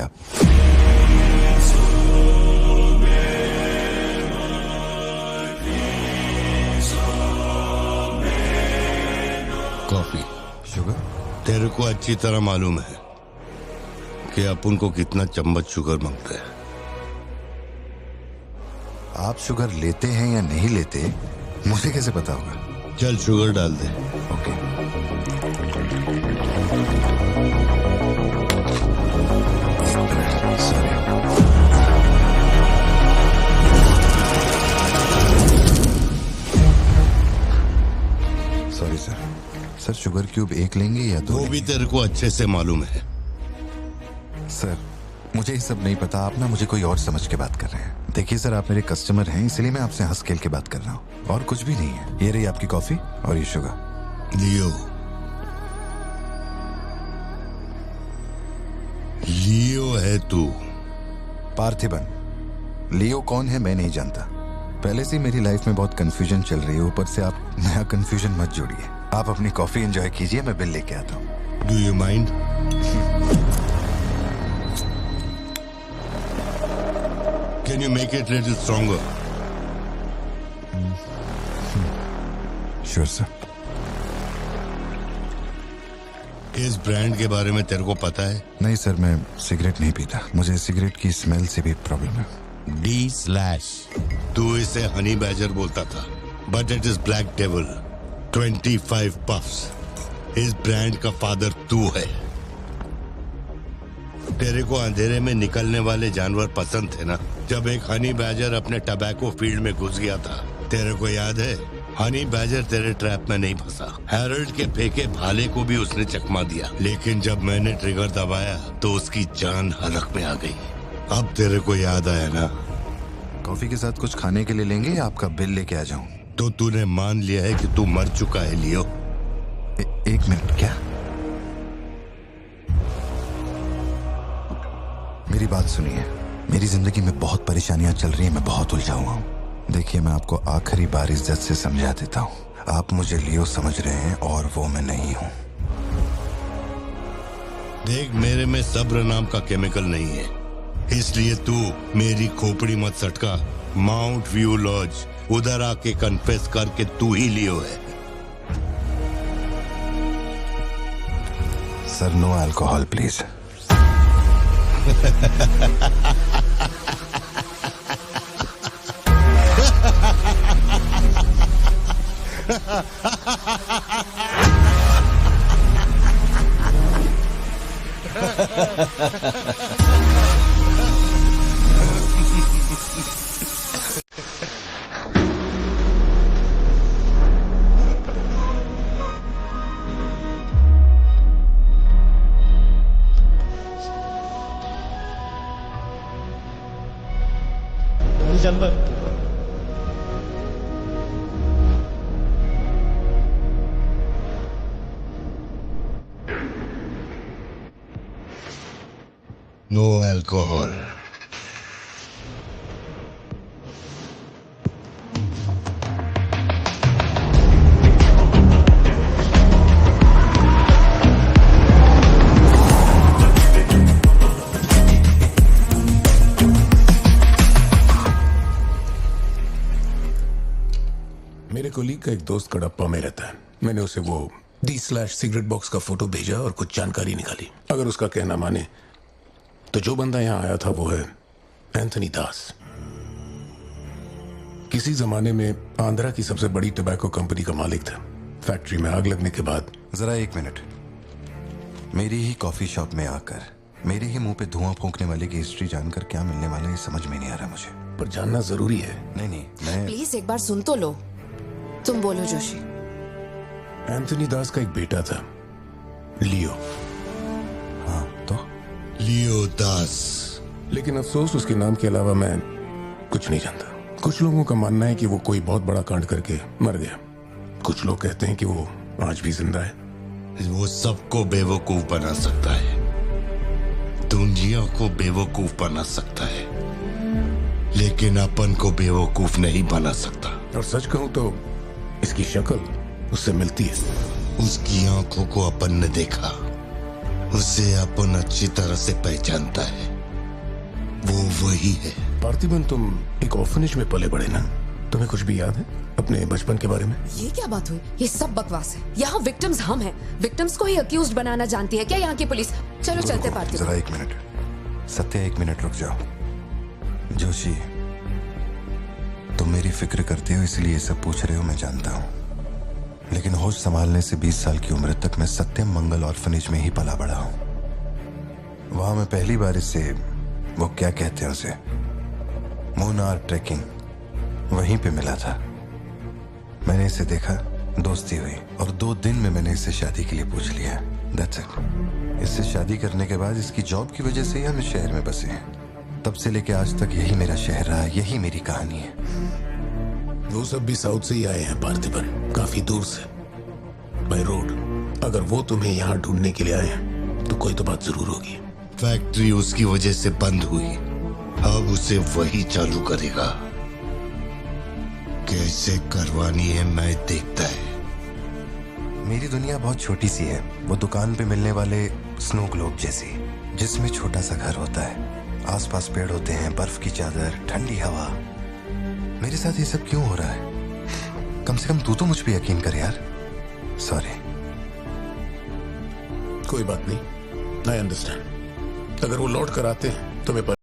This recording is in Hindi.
आप। कॉफी। शुगर? तेरे को अच्छी तरह मालूम है कि अपन को कितना चम्मच शुगर मांगता है। आप शुगर लेते हैं या नहीं लेते मुझे कैसे पता होगा? चल शुगर डाल दे। Okay. Sorry sir, sugar cube एक लेंगे या दो? वो भी तेरे को अच्छे से मालूम है। सर मुझे ये सब नहीं पता, आप ना मुझे कोई और समझ के बात कर रहे हैं। देखिए सर, आप मेरे कस्टमर हैं, इसलिए मैं आपसे हंस खेल के बात कर रहा हूँ, और कुछ भी नहीं है। ये रही आपकी कॉफी और ये शुगर। लियो लियो है तू। पार्थिबन। लियो कौन है मैं नहीं जानता। पहले से मेरी लाइफ में बहुत कंफ्यूजन चल रही है, ऊपर से आप नया कंफ्यूजन मत जोड़िए। आप अपनी कॉफी एंजॉय कीजिए, मैं बिल लेके आता हूँ। Do you mind? Can you make it little stronger? Sure sir. इस ब्रांड के बारे में तेरे को पता है? नहीं सर, मैं सिगरेट नहीं पीता, मुझे सिगरेट की स्मेल से भी प्रॉब्लम है। D/। तू इसे हनी बैजर बोलता था, but it is black devil. 25 puffs. इस ब्रांड का फादर तू है। तेरे को अंधेरे में निकलने वाले जानवर पसंद थे ना? जब एक हनी बैजर अपने टबैको फील्ड में घुस गया था, तेरे को याद है? हनी बैजर तेरे ट्रैप में नहीं फंसा। हैरोल्ड के फेंके भाले को भी उसने चकमा दिया, लेकिन जब मैंने ट्रिगर दबाया तो उसकी जान हलक में आ गई। अब तेरे को याद आया ना? कॉफी के साथ कुछ खाने के लिए लेंगे या आपका बिल लेके आ जाऊं? तो तूने मान लिया है कि तू मर चुका है लियो। एक मिनट, क्या? मेरी बात सुनिए, मेरी जिंदगी में बहुत परेशानियां चल रही हैं, मैं बहुत उलझा हुआ हूँ। देखिए, मैं आपको आखिरी बार इज्जत से समझा देता हूँ, आप मुझे लियो समझ रहे हैं और वो मैं नहीं हूँ। देख, मेरे में सब्र नाम का केमिकल नहीं है, इसलिए तू मेरी खोपड़ी मत सटका। माउंट व्यू लॉज, उधर आके कन्फेस करके तू ही लियो है। Sir, no alcohol please. जानवर। No alcohol. मेरे कोलीग का एक दोस्त कडप्पा में रहता है। मैंने उसे वो D/सिगरेट बॉक्स का फोटो भेजा और कुछ जानकारी निकाली। अगर उसका कहना माने तो जो बंदा यहाँ आया था वो है एंथनी दास। किसी जमाने में आंध्रा की सबसे बड़ी टबैको कंपनी का मालिक था। फैक्ट्री में आग लगने के बाद। जरा एक मिनट, मेरी ही कॉफी शॉप में आकर मेरे ही मुंह पे धुआं फूंकने वाले की हिस्ट्री जानकर क्या मिलने वाला है, समझ में नहीं आ रहा मुझे। पर जानना जरूरी है। नहीं, मैं प्लीज एक बार सुन तो लो। तुम बोलो जोशी। एंथनी दास का एक बेटा था, लियो। हाँ तो? लियो दास। लेकिन अफसोस उसके नाम के अलावा मैं कुछ नहीं जानता। कुछ लोगों का मानना है कि वो कोई बहुत बड़ा कांड करके मर गया। कुछ लोग कहते हैं कि वो आज भी जिंदा है। वो सबको बेवकूफ बना सकता है, दुनिया को बेवकूफ बना सकता है, लेकिन अपन को बेवकूफ नहीं बना सकता। और सच कहूं तो इसकी शक्ल उससे मिलती है। उसकी आंखों को अपन ने देखा, उसे अपन अच्छी तरह से पहचानता है। वो वही है। पार्थिबन, तुम एक ऑर्फनेज में पले बड़े ना? तुम्हें कुछ भी याद है अपने बचपन के बारे में? ये क्या बात हुई? ये सब बकवास है। यहाँ विक्टिम्स हम हैं। विक्टिम्स को ही अक्यूज्ड बनाना जानती है क्या यहाँ की पुलिस? चलो चलते पार्थिबन। जरा 1 मिनट सत्या, 1 मिनट रुक जाओ। जोशी, तुम मेरी फिक्र करते हो इसलिए ये सब पूछ रहे हो, मैं जानता हूँ। लेकिन होश संभालने से 20 साल की उम्र तक मैं सत्यम मंगल ऑर्फनेज में ही पला बड़ा हूँ। वहां मैं पहली बार इससे, वो क्या कहते हैं उसे, मुनार ट्रेकिंग, वहीं पे मिला था। मैंने इसे देखा, दोस्ती हुई और 2 दिन में मैंने इससे शादी के लिए पूछ लिया। That's it। इससे शादी करने के बाद इसकी जॉब की वजह से ही हम इस शहर में बसे हैं। तब से लेके आज तक यही मेरा शहर रहा, यही मेरी कहानी है। वो सब भी साउथ से ही आए हैं पार्थिबन, काफी दूर से, बाय रोड। अगर वो तुम्हें यहाँ ढूंढने के लिए आए हैं तो कोई तो बात जरूर होगी। फैक्ट्री उसकी वजह से बंद हुई, अब उसे वही चालू करेगा। कैसे करवानी है मैं देखता है। मेरी दुनिया बहुत छोटी सी है, वो दुकान पे मिलने वाले स्नो ग्लोब जैसी, जिसमें छोटा सा घर होता है, आसपास पेड़ होते हैं, बर्फ की चादर, ठंडी हवा। मेरे साथ ये सब क्यों हो रहा है? कम से कम तू तो मुझ पे यकीन कर यार। सॉरी। कोई बात नहीं, आई अंडरस्टैंड। अगर वो लौट कर आते हैं तो मैं